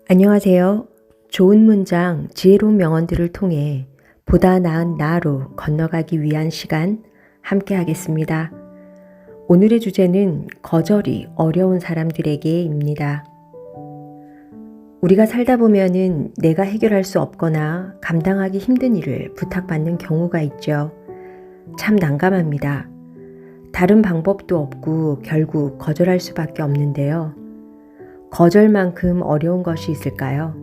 안녕하세요. 좋은 문장, 지혜로운 명언들을 통해 보다 나은 나로 건너가기 위한 시간 함께 하겠습니다. 오늘의 주제는 거절이 어려운 사람들에게입니다. 우리가 살다 보면은 내가 해결할 수 없거나 감당하기 힘든 일을 부탁받는 경우가 있죠. 참 난감합니다. 다른 방법도 없고 결국 거절할 수밖에 없는데요. 거절만큼 어려운 것이 있을까요?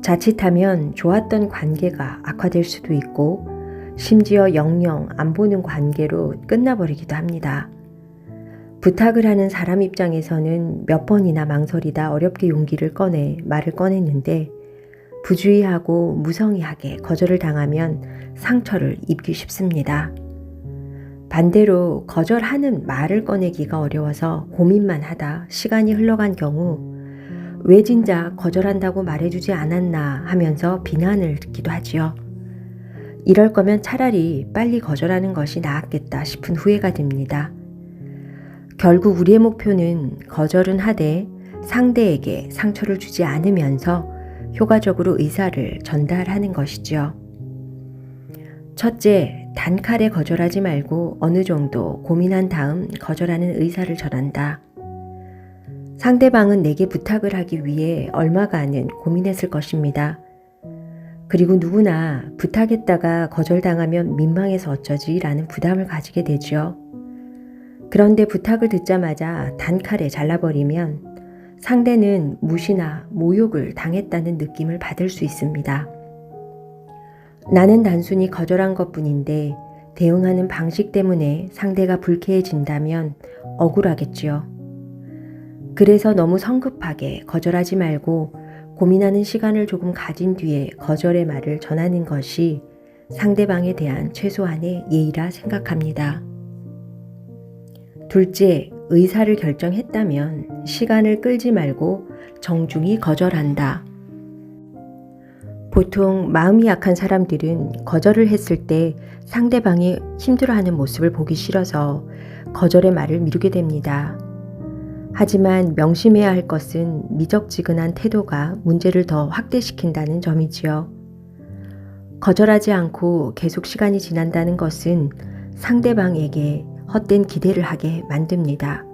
자칫하면 좋았던 관계가 악화될 수도 있고 심지어 영영 안 보는 관계로 끝나버리기도 합니다. 부탁을 하는 사람 입장에서는 몇 번이나 망설이다 어렵게 용기를 꺼내 말을 꺼냈는데 부주의하고 무성의하게 거절을 당하면 상처를 입기 쉽습니다. 반대로 거절하는 말을 꺼내기가 어려워서 고민만 하다 시간이 흘러간 경우 왜 진작 거절한다고 말해주지 않았나 하면서 비난을 듣기도 하지요. 이럴 거면 차라리 빨리 거절하는 것이 나았겠다 싶은 후회가 듭니다. 결국 우리의 목표는 거절은 하되 상대에게 상처를 주지 않으면서 효과적으로 의사를 전달하는 것이죠. 첫째, 단칼에 거절하지 말고 어느 정도 고민한 다음 거절하는 의사를 전한다. 상대방은 내게 부탁을 하기 위해 얼마간은 고민했을 것입니다. 그리고 누구나 부탁했다가 거절당하면 민망해서 어쩌지 라는 부담을 가지게 되죠. 그런데 부탁을 듣자마자 단칼에 잘라버리면 상대는 무시나 모욕을 당했다는 느낌을 받을 수 있습니다. 나는 단순히 거절한 것뿐인데 대응하는 방식 때문에 상대가 불쾌해진다면 억울하겠지요. 그래서 너무 성급하게 거절하지 말고 고민하는 시간을 조금 가진 뒤에 거절의 말을 전하는 것이 상대방에 대한 최소한의 예의라 생각합니다. 둘째, 의사를 결정했다면 시간을 끌지 말고 정중히 거절한다. 보통 마음이 약한 사람들은 거절을 했을 때 상대방이 힘들어하는 모습을 보기 싫어서 거절의 말을 미루게 됩니다. 하지만 명심해야 할 것은 미적지근한 태도가 문제를 더 확대시킨다는 점이지요. 거절하지 않고 계속 시간이 지난다는 것은 상대방에게 헛된 기대를 하게 만듭니다.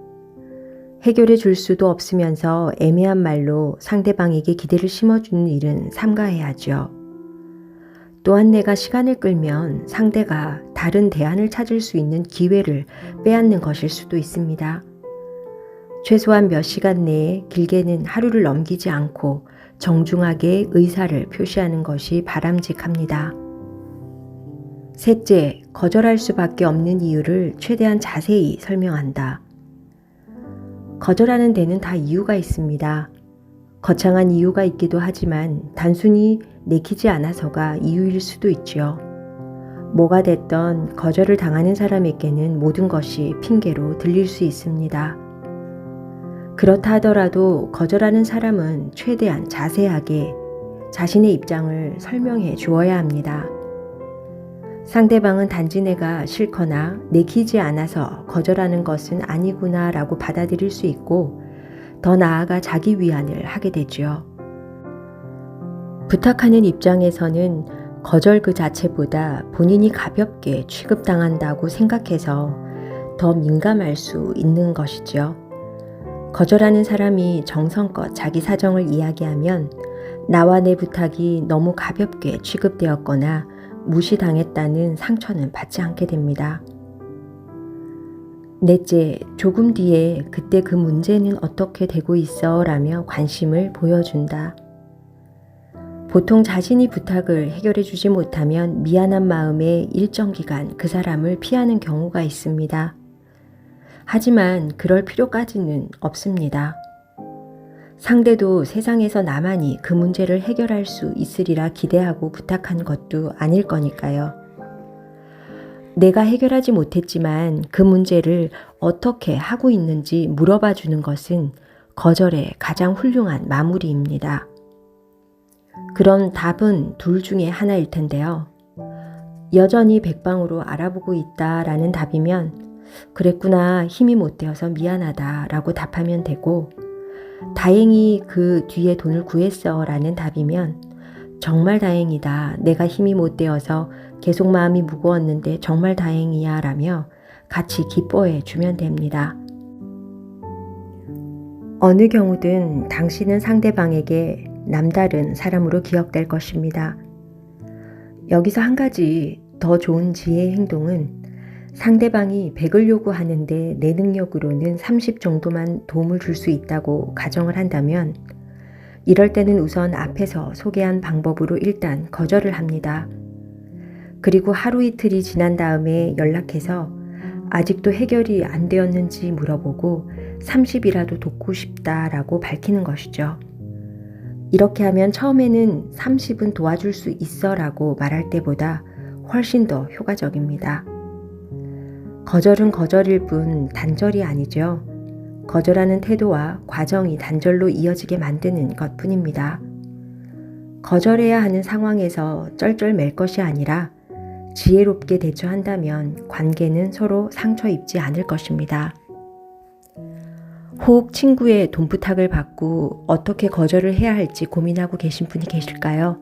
해결해 줄 수도 없으면서 애매한 말로 상대방에게 기대를 심어주는 일은 삼가해야죠. 또한 내가 시간을 끌면 상대가 다른 대안을 찾을 수 있는 기회를 빼앗는 것일 수도 있습니다. 최소한 몇 시간 내에 길게는 하루를 넘기지 않고 정중하게 의사를 표시하는 것이 바람직합니다. 셋째, 거절할 수밖에 없는 이유를 최대한 자세히 설명한다. 거절하는 데는 다 이유가 있습니다. 거창한 이유가 있기도 하지만 단순히 내키지 않아서가 이유일 수도 있지요. 뭐가 됐던 거절을 당하는 사람에게는 모든 것이 핑계로 들릴 수 있습니다. 그렇다 하더라도 거절하는 사람은 최대한 자세하게 자신의 입장을 설명해 주어야 합니다. 상대방은 단지 내가 싫거나 내키지 않아서 거절하는 것은 아니구나 라고 받아들일 수 있고 더 나아가 자기 위안을 하게 되죠. 부탁하는 입장에서는 거절 그 자체보다 본인이 가볍게 취급당한다고 생각해서 더 민감할 수 있는 것이죠. 거절하는 사람이 정성껏 자기 사정을 이야기하면 나와 내 부탁이 너무 가볍게 취급되었거나 무시당했다는 상처는 받지 않게 됩니다. 넷째, 조금 뒤에 그때 그 문제는 어떻게 되고 있어? 라며 관심을 보여준다. 보통 자신이 부탁을 해결해 주지 못하면 미안한 마음에 일정 기간 그 사람을 피하는 경우가 있습니다. 하지만 그럴 필요까지는 없습니다. 상대도 세상에서 나만이 그 문제를 해결할 수 있으리라 기대하고 부탁한 것도 아닐 거니까요. 내가 해결하지 못했지만 그 문제를 어떻게 하고 있는지 물어봐 주는 것은 거절의 가장 훌륭한 마무리입니다. 그런 답은 둘 중에 하나일 텐데요. 여전히 백방으로 알아보고 있다라는 답이면 그랬구나, 힘이 못 되어서 미안하다 라고 답하면 되고, 다행히 그 뒤에 돈을 구했어 라는 답이면 정말 다행이다. 내가 힘이 못 되어서 계속 마음이 무거웠는데 정말 다행이야 라며 같이 기뻐해 주면 됩니다. 어느 경우든 당신은 상대방에게 남다른 사람으로 기억될 것입니다. 여기서 한 가지 더 좋은 지혜의 행동은 상대방이 100을 요구하는데 내 능력으로는 30 정도만 도움을 줄 수 있다고 가정을 한다면 이럴 때는 우선 앞에서 소개한 방법으로 일단 거절을 합니다. 그리고 하루 이틀이 지난 다음에 연락해서 아직도 해결이 안 되었는지 물어보고 30이라도 돕고 싶다라고 밝히는 것이죠. 이렇게 하면 처음에는 30은 도와줄 수 있어 라고 말할 때보다 훨씬 더 효과적입니다. 거절은 거절일 뿐 단절이 아니죠. 거절하는 태도와 과정이 단절로 이어지게 만드는 것뿐입니다. 거절해야 하는 상황에서 쩔쩔맬 것이 아니라 지혜롭게 대처한다면 관계는 서로 상처 입지 않을 것입니다. 혹 친구의 돈 부탁을 받고 어떻게 거절을 해야 할지 고민하고 계신 분이 계실까요?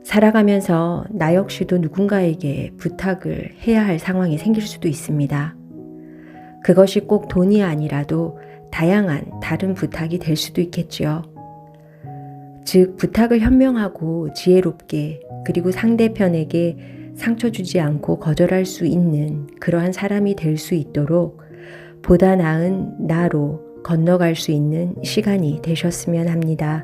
살아가면서 나 역시도 누군가에게 부탁을 해야 할 상황이 생길 수도 있습니다. 그것이 꼭 돈이 아니라도 다양한 다른 부탁이 될 수도 있겠지요. 즉, 부탁을 현명하고 지혜롭게 그리고 상대편에게 상처 주지 않고 거절할 수 있는 그러한 사람이 될 수 있도록 보다 나은 나로 건너갈 수 있는 시간이 되셨으면 합니다.